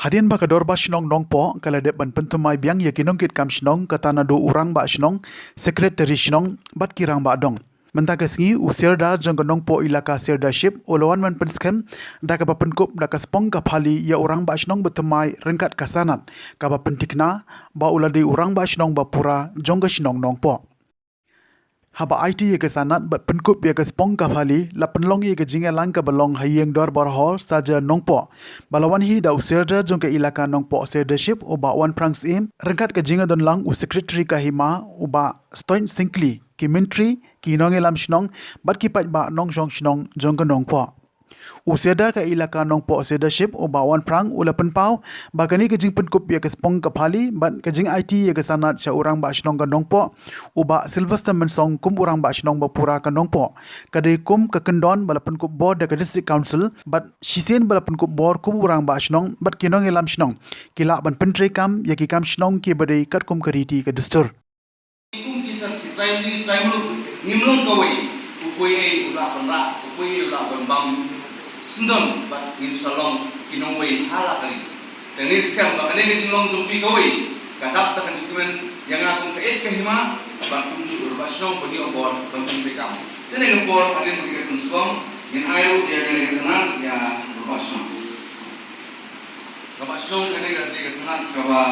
Hadian ba kador ba shnong nong po kala de ban pentumai biang ya kinong kit kam shnong katana do urang ba shnong secretary shnong bat kirang ba dong. Menta kesngi usir da jong nong po ilaka sirdership ulawan man penskem da ka penkup da ka spong ka phali ya urang ba shnong betumai rengkat kasanat ka ba pentikna ba uladi urang ba shnong ba pura jong ka shnong nong po. Haba IT ye ke sanat bat penkup ye ke spong ka phali la penlong ye ke jinga lang ka balong hayeng dor bor hor saja nongpo balawan hi da usirda jong ke ilaka nongpo sirdership u ba wan prangs im rengkat ke jinga don lang u secretary ka hima u ba stoin sinkli ki mentri ki nong elam shnong bat ki pat ba nong jong shnong jong ka nongpo useda ka ilaka nongpo sirdership u ba wan prang u la penpau ba kani ke jing penkup ye ke spong ka phali ban ke jing IT ye ke sanat cha urang ba shnong ka nongpo u ba Sylvester mensong kum urang ba shnong ba pura ka nongpo kade kum ka kendon bala penkup board da ka district council bat shisen bala penkup board kum urang ba shnong bat kinong elam shnong kila ban pentre kam ye ki kam shnong ki bade kat kum kariti ka dustur kum kita time lu nimlong kawai upoi ai ula panra upoi ula bambam sundon bat in salong kinong wei hala kali tenis kam ba kane jinglong jumpi kawai kadap ta kan jikumen yang akong kaet kahima ban kum ju urba shnong bani obor bangkum bekam tene obor adin bagi kunskong min ayo ya kane kesanan ya urba shnong urba shnong kane kesanan kawa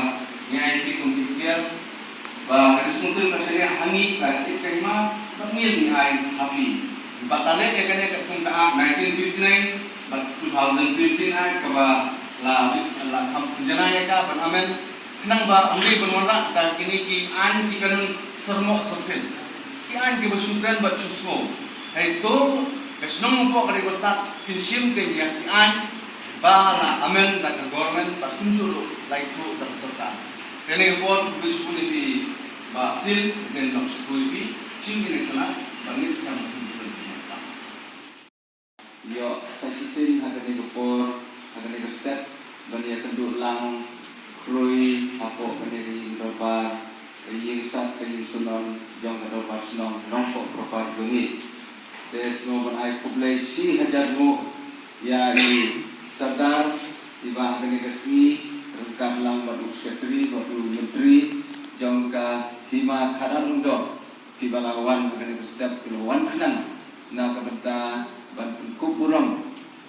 nyai ti kum tikiar ba hadis musul na syariah hangi kaet kahima bangil ni ai happy batale ya kane kum ta 1959 but 2015 ay kaba la ham janaya ka ban amen nang ba amri banwara ta kini ki an ki kanun sermo serfel ki an ki basudran ba chusmo ay to kasnong po kare basta pinsim ke ya ki an ba la amen na ka government pa kunjuro lai to ta sarkar kene por disponibility ba sil den nok skuibi singin sana bangis kan yo saksisin hagani gopor hagani step bani kendu lang krui apo bani robar ying sat kayung sunon jong robar sunon nongpo propar bungi des mo ban ai kublai si hajarmu ya ni sadar iba hagani kasmi rengkat lang batu sekretari batu menteri jong ka hima khararungdo tibalawan hagani step kilowan khanang na kabenta ban kupurang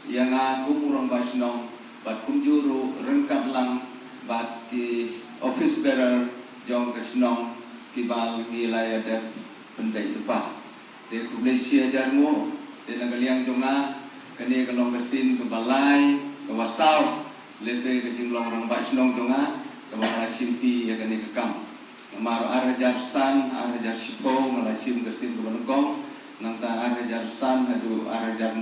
yang kupurang basnong bat kunjuru rengkat lang bat di office bearer jong kesnong kibal gilaya de pendai depa de kublesia jarmu de nagaliang jonga kene kanong mesin ke balai ke wasau lese ke jinglong rang basnong jonga ke bala simti ya kene ke kam mar arajar san arajar sipo ngalasim kesim ke banegong nangta arajar san hadu arajar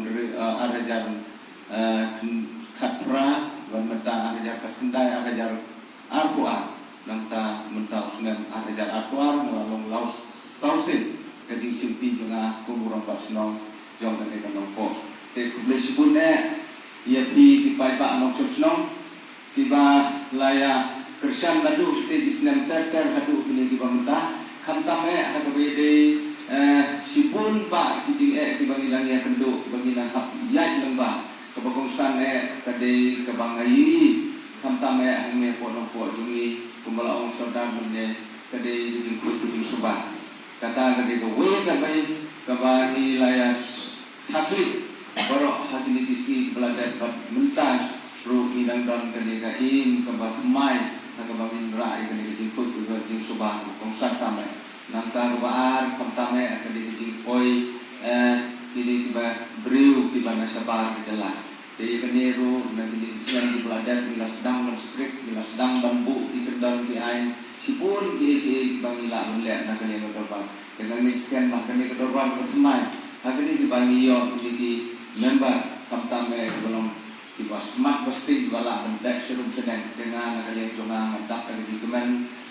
khatra wan menta arajar kendai arajar arqua nangta menta sunan arajar arqua ngalong laus sausin kadi simti junga kumurang pasnong jong kane kanong po te kublesi punne ia pi pai ba nong susnong tiba laya kersan ladu te bisnem terter hadu bini di bangta khamtame hakabede sipun ba kijing ki bangilan ya kendo bangilan hap yai lembah kebagongsan kade kebangai kamtam hame pono po jungi kumbala ong sodan munye kade jingkut jing subah kata kade ko we kabai kabani layas hafid borok hakini disi belajar bab mentas ru minang don kade kain kabah mai kabangin rai kade jingkut jing subah kongsan tamai nangta rubaar kamtame kade jing oi kini tiba beriu tiba nasabar jalan jadi keniru nanti siang di belajar bila sedang menstrik bila sedang bambu di kedal di ain sipun di bangila melihat nak kini kedorban dengan miskin mah kini kedorban bersemai kini di bangiyo di member kamtame belum tiba smart pasti bala mendak serum sedang dengan kini cuma mendak kini di kemen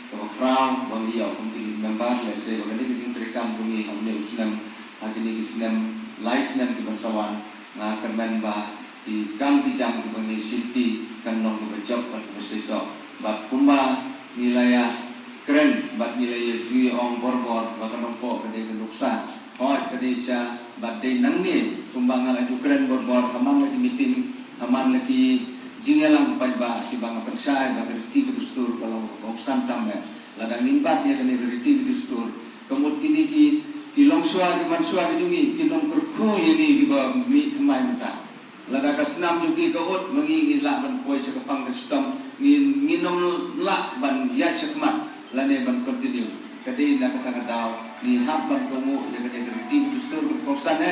kalau crown bangiyo penting member lese kini di terikan bunyi hamil senam kini di senam license di bangsawan nah kemen bah di kam di jam di bangi city kan nong berjob pas bersesok bat kumba nilai keren bat nilai dui ong borbor bahkan nompo kede genuksa hoi kede sia bat de nang ni kumba ngala keren borbor amang lagi meeting aman lagi jingelang pa tibang persay ba kerti kedustur kalau kausan tamme ladang nimbat ya kene kerti kedustur kemudian kini ki longsua di mansua jungi ki long kerku ini di ba mi temai mata ladang kasnam jugi kaut mengi la ban poi sa kapang kestom nginom la ban ya sekmat lane ban continue kadi nak kata ni hab ban komo ya kene kerti kedustur kausan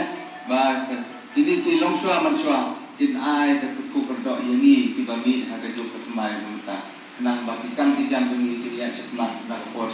ba ini ki longsua mansua tin ai ta ku kerdo ini ki bami ha ka jok ke mai mata nang bakikan ti jam bengi ti ya sekmat nak por